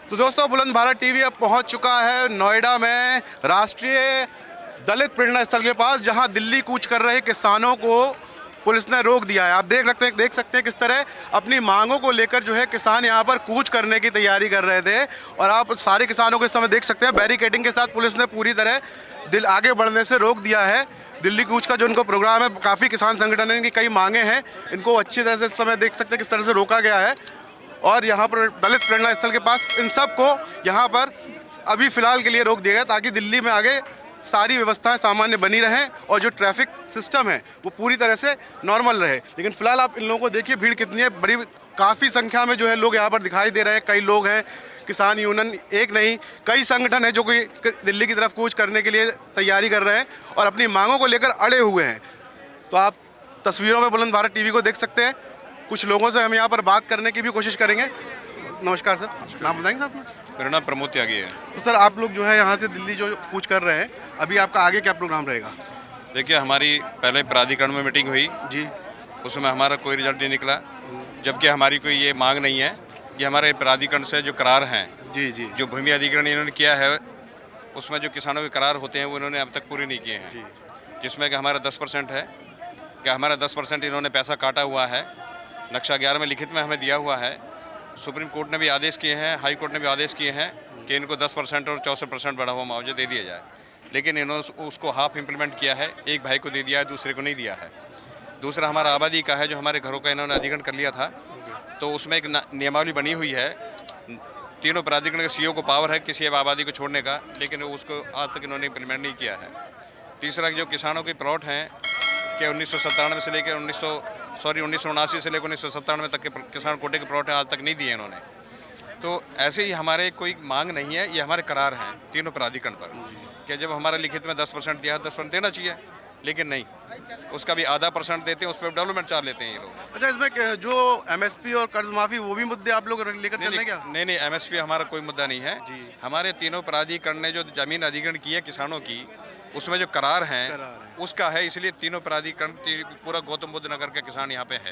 तो दोस्तों, बुलंद भारत टीवी अब पहुंच चुका है नोएडा में राष्ट्रीय दलित प्रेरणा स्थल के पास, जहां दिल्ली कूच कर रहे किसानों को पुलिस ने रोक दिया है। आप देख सकते हैं किस तरह अपनी मांगों को लेकर जो है किसान यहां पर कूच करने की तैयारी कर रहे थे। और आप सारे किसानों को इस समय देख सकते हैं बैरिकेडिंग के साथ पुलिस ने पूरी तरह आगे बढ़ने से रोक दिया है। दिल्ली कूच का जो उनको प्रोग्राम है, काफ़ी किसान संगठन है, इनकी कई मांगे हैं, इनको अच्छी तरह से इस समय देख सकते हैं किस तरह से रोका गया है। और यहाँ पर दलित प्रेरणा स्थल के पास इन सब को यहाँ पर अभी फ़िलहाल के लिए रोक दिया गया, ताकि दिल्ली में आगे सारी व्यवस्थाएं सामान्य बनी रहें और जो ट्रैफिक सिस्टम है वो पूरी तरह से नॉर्मल रहे। लेकिन फ़िलहाल आप इन लोगों को देखिए, भीड़ कितनी है, बड़ी काफ़ी संख्या में जो है लोग यहाँ पर दिखाई दे रहे हैं। कई लोग हैं, किसान यूनियन एक नहीं कई संगठन हैं जो कि दिल्ली की तरफ कूच करने के लिए तैयारी कर रहे हैं और अपनी मांगों को लेकर अड़े हुए हैं। तो आप तस्वीरों में बुलंद भारत टीवी को देख सकते हैं। कुछ लोगों से हम यहाँ पर बात करने की भी कोशिश करेंगे। नमस्कार सर, नाम बताएंगे सर अपना? मेरा नाम प्रमोद त्यागी है। तो सर, आप लोग जो है यहाँ से दिल्ली जो कूच कर रहे हैं, अभी आपका आगे क्या प्रोग्राम रहेगा? देखिए, हमारी पहले प्राधिकरण में मीटिंग हुई जी। उसमें हमारा कोई रिजल्ट नहीं निकला, जबकि हमारी कोई ये मांग नहीं है। ये हमारे प्राधिकरण से जो करार हैं, जी जी, जो भूमि अधिग्रहण इन्होंने किया है, उसमें जो किसानों के करार होते हैं वो इन्होंने अब तक पूरे नहीं किए हैं। जिसमें कि हमारा 10% है, कि हमारा 10% इन्होंने पैसा काटा हुआ है। नक्शा 11 में लिखित में हमें दिया हुआ है। सुप्रीम कोर्ट ने भी आदेश किए हैं, हाई कोर्ट ने भी आदेश किए हैं कि इनको 10% और 64% बढ़ा हुआ मुआवजा दे दिया जाए। लेकिन इन्होंने उसको हाफ इम्प्लीमेंट किया है, एक भाई को दे दिया है, दूसरे को नहीं दिया है। दूसरा हमारा आबादी का है, जो हमारे घरों का इन्होंने अधिग्रहण कर लिया था, तो उसमें एक नियमावली बनी हुई है। तीनों प्राधिकरण के सीईओ को पावर है किसी आबादी को छोड़ने का, लेकिन उसको आज तक इन्होंने इम्प्लीमेंट नहीं किया है। तीसरा, जो किसानों के प्लॉट हैं कि 1997 से लेकर 1979 से लेकर 1997 तक के किसान कोटे के प्लॉट हैं, आज तक नहीं दिए इन्होंने। तो ऐसे ही हमारे कोई मांग नहीं है, ये हमारे करार हैं तीनों प्राधिकरण पर कि जब हमारे लिखित में 10% दिया, 10% देना चाहिए, लेकिन नहीं, उसका भी आधा % देते हैं, उस पर डेवलपमेंट चार्ज लेते हैं ये लोग। अच्छा, इसमें जो एमएसपी और कर्ज माफी, वो भी मुद्दे आप लोग लेकर चल रहे हैं क्या? नहीं, एमएसपी हमारा कोई मुद्दा नहीं है। हमारे तीनों प्राधिकरण ने जो जमीन अधिग्रहण की है किसानों की, उसमें जो करार हैं उसका है, इसलिए तीनों प्राधिकरण पूरा गौतम बुद्ध नगर के किसान यहाँ पे है।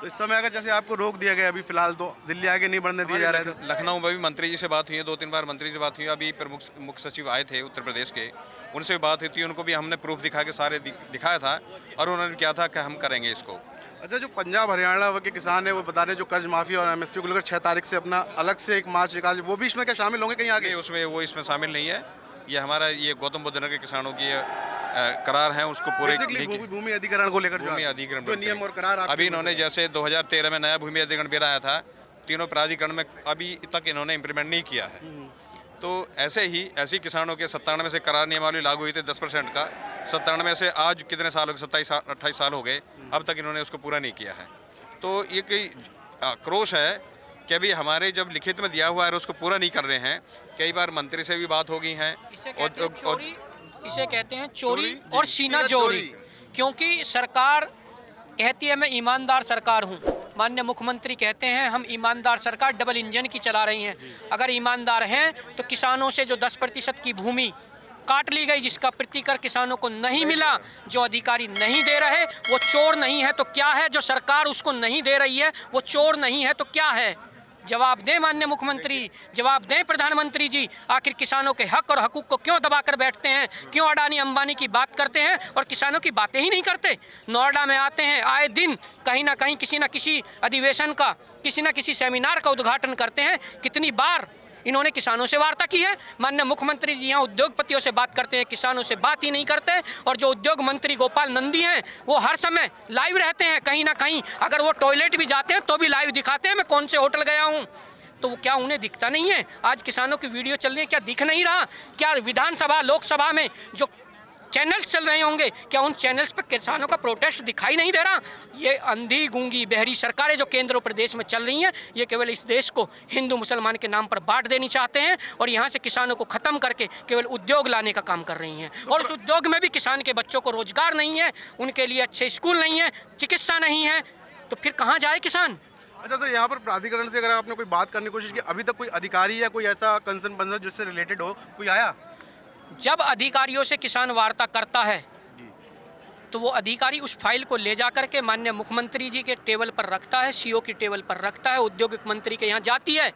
तो इस समय अगर जैसे आपको रोक दिया गया अभी फिलहाल, तो दिल्ली आगे नहीं बढ़ने दिया जा रहा है? लखनऊ में भी मंत्री जी से बात हुई है, 2-3 बार मंत्री से बात हुई है। अभी प्रमुख मुख्य सचिव आए थे उत्तर प्रदेश के, उनसे भी बात हुई थी, उनको भी हमने प्रूफ दिखा के सारे दिखाया था और उन्होंने क्या था कि हम करेंगे इसको। अच्छा, जो पंजाब हरियाणा के किसान है वो बता रहे हैं जो कर्ज माफी और एमएसपी को लेकर 6 तारीख से अपना अलग से एक मार्च निकाल, वो भी इसमें क्या शामिल होंगे कहीं आगे? उसमें वो इसमें शामिल नहीं है। ये हमारा ये गौतम बुद्ध नगर के किसानों की करार हैं, उसको पूरे भूमि अधिग्रहण को लेकर भूमि अधिग्रहण जो नियम और करार अभी इन्होंने जैसे 2013 में नया भूमि अधिग्रहण बिल आया था, तीनों प्राधिकरण में अभी तक इन्होंने इम्प्लीमेंट नहीं किया है। तो ऐसे ही किसानों के 97 से करार नियमावली लागू हुई थी 10% का, 97 से आज कितने साल हो गए, 27-28 साल हो गए, अब तक इन्होंने उसको पूरा नहीं किया है। तो ये कोई आक्रोश है कि अभी हमारे जब लिखित में दिया हुआ है उसको पूरा नहीं कर रहे हैं। कई बार मंत्री से भी बात हो गई है। इसे कहते हैं चोरी और सीना जोड़ी, क्योंकि सरकार कहती है मैं ईमानदार सरकार हूँ, माननीय मुख्यमंत्री कहते हैं हम ईमानदार सरकार डबल इंजन की चला रही हैं। अगर ईमानदार हैं तो किसानों से जो 10% की भूमि काट ली गई, जिसका प्रतिकर किसानों को नहीं मिला, जो अधिकारी नहीं दे रहे, वो चोर नहीं है तो क्या है? जो सरकार उसको नहीं दे रही है वो चोर नहीं है तो क्या है? जवाब दें माननीय मुख्यमंत्री, जवाब दें प्रधानमंत्री जी। आखिर किसानों के हक और हकूक को क्यों दबाकर बैठते हैं? क्यों अडानी अंबानी की बात करते हैं और किसानों की बातें ही नहीं करते? नोएडा में आते हैं, आए दिन कहीं ना कहीं किसी न किसी अधिवेशन का, किसी न किसी सेमिनार का उद्घाटन करते हैं। कितनी बार इन्होंने किसानों से वार्ता की है? माननीय मुख्यमंत्री जी यहाँ उद्योगपतियों से बात करते हैं, किसानों से बात ही नहीं करते। और जो उद्योग मंत्री गोपाल नंदी हैं वो हर समय लाइव रहते हैं, कहीं ना कहीं अगर वो टॉयलेट भी जाते हैं तो भी लाइव दिखाते हैं मैं कौन से होटल गया हूँ। तो क्या उन्हें दिखता नहीं है? आज किसानों की वीडियो चल रही है, क्या दिख नहीं रहा? क्या विधानसभा लोकसभा में जो चैनल्स चल रहे होंगे, क्या उन चैनल्स पर किसानों का प्रोटेस्ट दिखाई नहीं दे रहा? ये अंधी गूंगी बहरी सरकारें जो केंद्र और प्रदेश में चल रही हैं, ये केवल इस देश को हिंदू मुसलमान के नाम पर बांट देनी चाहते हैं और यहाँ से किसानों को ख़त्म करके केवल उद्योग लाने का काम कर रही हैं। और उस उद्योग में भी किसान के बच्चों को रोजगार नहीं है, उनके लिए अच्छे स्कूल नहीं है, चिकित्सा नहीं है, तो फिर कहाँ जाए किसान? अच्छा सर, यहाँ पर प्राधिकरण से अगर आपने कोई बात करने की कोशिश की, अभी तक कोई अधिकारी या कोई ऐसा कंसर्न पर्सन जिससे रिलेटेड हो कोई आया? जब अधिकारियों से किसान वार्ता करता है तो वो अधिकारी उस फाइल को ले जा करके माननीय मुख्यमंत्री जी के टेबल पर रखता है, सीओ की टेबल पर रखता है, औद्योगिक मंत्री के यहाँ जाती है,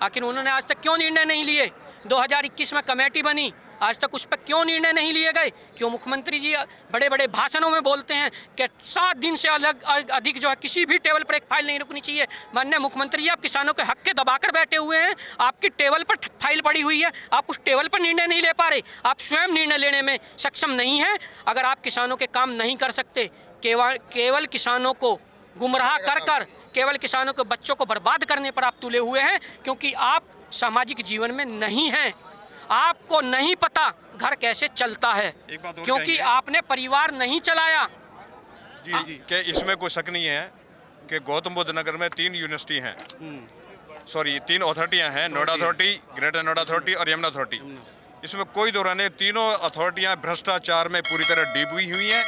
आखिर उन्होंने आज तक क्यों निर्णय नहीं लिए? 2021 में कमेटी बनी, आज तक उस पर क्यों निर्णय नहीं लिए गए? क्यों मुख्यमंत्री जी बड़े बड़े भाषणों में बोलते हैं कि 7 दिन से अधिक जो है किसी भी टेबल पर एक फाइल नहीं रुकनी चाहिए? माननीय मुख्यमंत्री जी, आप किसानों के हक के दबाकर बैठे हुए हैं, आपकी टेबल पर फाइल पड़ी हुई है, आप उस टेबल पर निर्णय नहीं ले पा रहे, आप स्वयं निर्णय लेने में सक्षम नहीं हैं। अगर आप किसानों के काम नहीं कर सकते, केवल किसानों को गुमराह कर केवल किसानों के बच्चों को बर्बाद करने पर आप तुले हुए हैं, क्योंकि आप सामाजिक जीवन में नहीं हैं, आपको नहीं पता घर कैसे चलता है, क्योंकि आपने परिवार नहीं चलाया। कि इसमें कोई शक नहीं है कि गौतम बुद्ध नगर में 3 यूनिवर्सिटी हैं, सॉरी 3 अथॉरिटियां हैं, Noida authority, greater Noida authority और यमुना अथॉरिटी। इसमें कोई दो राय नहीं, तीनों अथॉरिटियां भ्रष्टाचार में पूरी तरह डूबी हुई हैं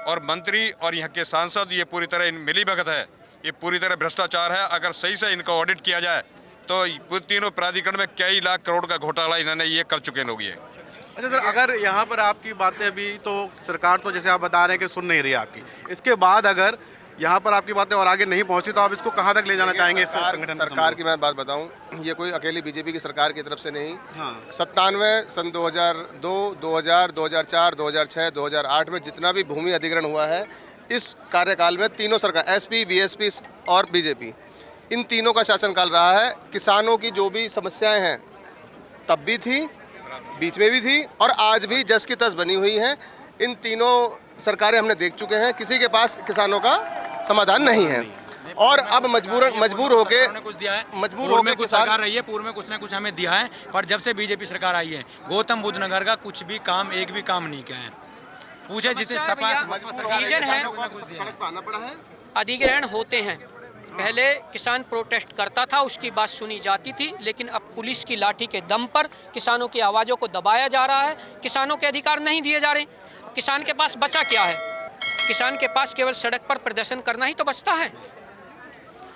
और मंत्री और यहाँ के सांसद ये पूरी तरह मिली भगत है, ये पूरी तरह भ्रष्टाचार है। अगर सही से इनका ऑडिट किया जाए तो तीनों प्राधिकरण में कई लाख करोड़ का घोटाला इन्होंने ये कर चुके लोग ये। अच्छा सर, अगर यहाँ पर आपकी बातें अभी तो सरकार तो जैसे आप बता रहे हैं कि सुन नहीं रही आपकी, इसके बाद अगर यहाँ पर आपकी बातें और आगे नहीं पहुँची तो आप इसको कहाँ तक ले जाना चाहेंगे? इस संगठन सरकार की मैं बात बताऊं, ये कोई अकेली बीजेपी की सरकार की तरफ से नहीं। हाँ। 97 सन 2002, 2000, 2004, 2006, 2008 में जितना भी भूमि अधिग्रहण हुआ है, इस कार्यकाल में तीनों सरकार, एसपी, बीएसपी और बीजेपी, इन तीनों का शासनकाल रहा है। किसानों की जो भी समस्याएं हैं तब भी थी, बीच में भी थी और आज भी जस की तस बनी हुई हैं। इन तीनों सरकारें हमने देख चुके हैं, किसी के पास किसानों का समाधान नहीं है और अब मजबूर होके कुछ दिया है, मजबूर होके कुछ सरकार रही है, पूर्व में कुछ ना कुछ हमें दिया है, पर जब से बीजेपी सरकार आई है गौतम बुद्ध नगर का कुछ भी काम, एक भी काम नहीं किया है। पूछे जितने रीजन है, अधिग्रहण होते हैं, पहले किसान प्रोटेस्ट करता था, उसकी बात सुनी जाती थी, लेकिन अब पुलिस की लाठी के दम पर किसानों की आवाज़ों को दबाया जा रहा है, किसानों के अधिकार नहीं दिए जा रहे। किसान के पास बचा क्या है? किसान के पास केवल सड़क पर प्रदर्शन करना ही तो बचता है।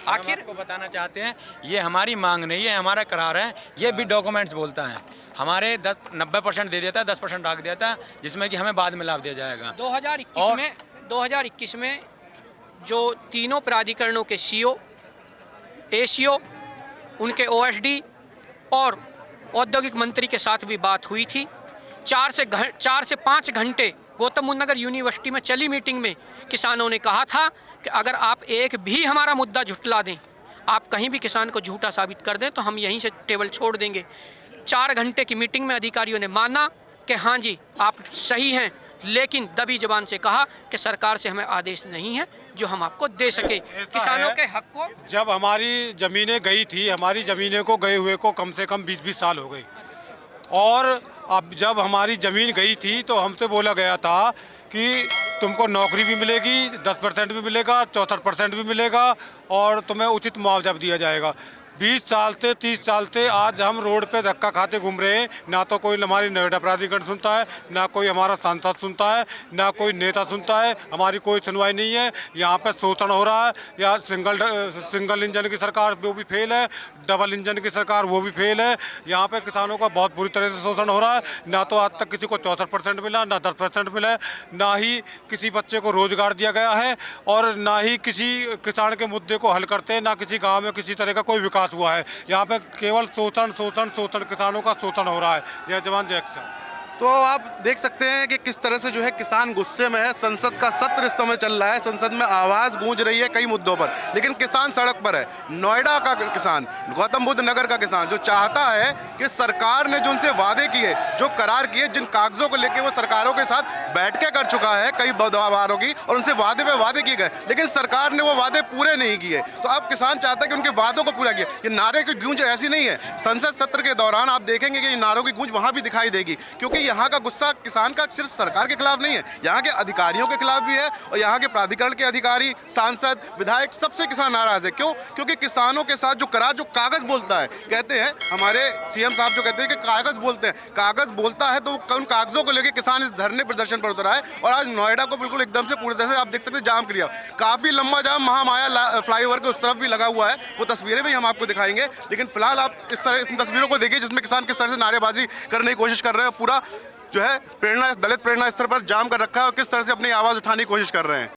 आखिर को बताना चाहते हैं, ये हमारी मांग नहीं है, हमारा करार है, ये भी डॉक्यूमेंट्स बोलता है। हमारे 90% दे देता है, 10% रख देता है, जिसमें कि हमें बाद में लाभ दिया जाएगा। 2021 में जो तीनों प्राधिकरणों के सीओ, एसीओ, उनके ओएसडी और औद्योगिक मंत्री के साथ भी बात हुई थी। 4 से 5 घंटे गौतम बुद्ध नगर यूनिवर्सिटी में चली मीटिंग में किसानों ने कहा था कि अगर आप एक भी हमारा मुद्दा झुटला दें, आप कहीं भी किसान को झूठा साबित कर दें, तो हम यहीं से टेबल छोड़ देंगे। 4 घंटे की मीटिंग में अधिकारियों ने माना कि हाँ जी आप सही हैं, लेकिन दबी जबान से कहा कि सरकार से हमें आदेश नहीं है जो हम आपको दे सके किसानों के हक को। जब हमारी ज़मीनें गई थी, हमारी ज़मीनें को गए हुए को कम से कम 20-20 साल हो गए, और अब जब हमारी ज़मीन गई थी तो हमसे बोला गया था कि तुमको नौकरी भी मिलेगी, 10% भी मिलेगा, 64% भी मिलेगा और तुम्हें उचित मुआवजा भी दिया जाएगा। 20 साल से 30 साल से आज हम रोड पे धक्का खाते घूम रहे हैं। ना तो कोई हमारी नोएडा प्राधिकरण सुनता है, ना कोई हमारा सांसद सुनता है, ना कोई नेता सुनता है, हमारी कोई सुनवाई नहीं है। यहाँ पे शोषण हो रहा है। या सिंगल इंजन की सरकार वो भी फेल है, डबल इंजन की सरकार वो भी फेल है। यहाँ पे किसानों का बहुत बुरी तरह से शोषण हो रहा है। ना तो आज तक किसी को 64% मिला, ना 10% मिला, ना ही किसी बच्चे को रोजगार दिया गया है और ना ही किसी किसान के मुद्दे को हल करते हैं, ना किसी गाँव में किसी तरह का कोई विकास हुआ है। यहाँ पे केवल शोषण शोषण शोषण, किसानों का शोषण हो रहा है। जय जवान जय किसान। तो आप देख सकते हैं कि किस तरह से जो है किसान गुस्से में है। संसद का सत्र इस समय चल रहा है, संसद में आवाज़ गूंज रही है कई मुद्दों पर, लेकिन किसान सड़क पर है। नोएडा का किसान, गौतम बुद्ध नगर का किसान जो चाहता है कि सरकार ने जो उनसे वादे किए, जो करार किए, जिन कागजों को लेकर वो सरकारों के साथ बैठ के कर चुका है कई बारों की, और उनसे वादे पे वादे किए गए, लेकिन सरकार ने वो वादे पूरे नहीं किए। तो अब किसान चाहता है कि उनके वादों को पूरा किया। ये नारे की गूंज ऐसी नहीं है, संसद सत्र के दौरान आप देखेंगे कि नारों की गूंज वहाँ भी दिखाई देगी, क्योंकि यहाँ का गुस्सा किसान का सिर्फ सरकार के खिलाफ नहीं है, यहाँ के अधिकारियों के खिलाफ भी है और यहाँ के प्राधिकरण के अधिकारी, सांसद, विधायक, सबसे किसान नाराज है। क्यों? क्योंकि किसानों के साथ जो करार, जो कागज बोलता है, कहते हैं हमारे सीएम साहब जो कहते हैं कि कागज बोलते हैं, कागज बोलता है, तो उन कागजों को लेकर किसान इस धरने प्रदर्शन पर उतरा है। और आज नोएडा को बिल्कुल एकदम से पूरी तरह से आप देख सकते हैं जाम किया, काफी लंबा जाम महामाया फ्लाईओवर के उस तरफ भी लगा हुआ है। वो तस्वीरें भी हम आपको दिखाएंगे, लेकिन फिलहाल आप इस तरह इन तस्वीरों को देखिए जिसमें किसान किस तरह से नारेबाजी करने की कोशिश कर रहे हैं। पूरा जो है दलित प्रेरणा स्तर पर जाम कर रखा है और किस तरह से अपनी आवाज़ उठाने की कोशिश कर रहे हैं।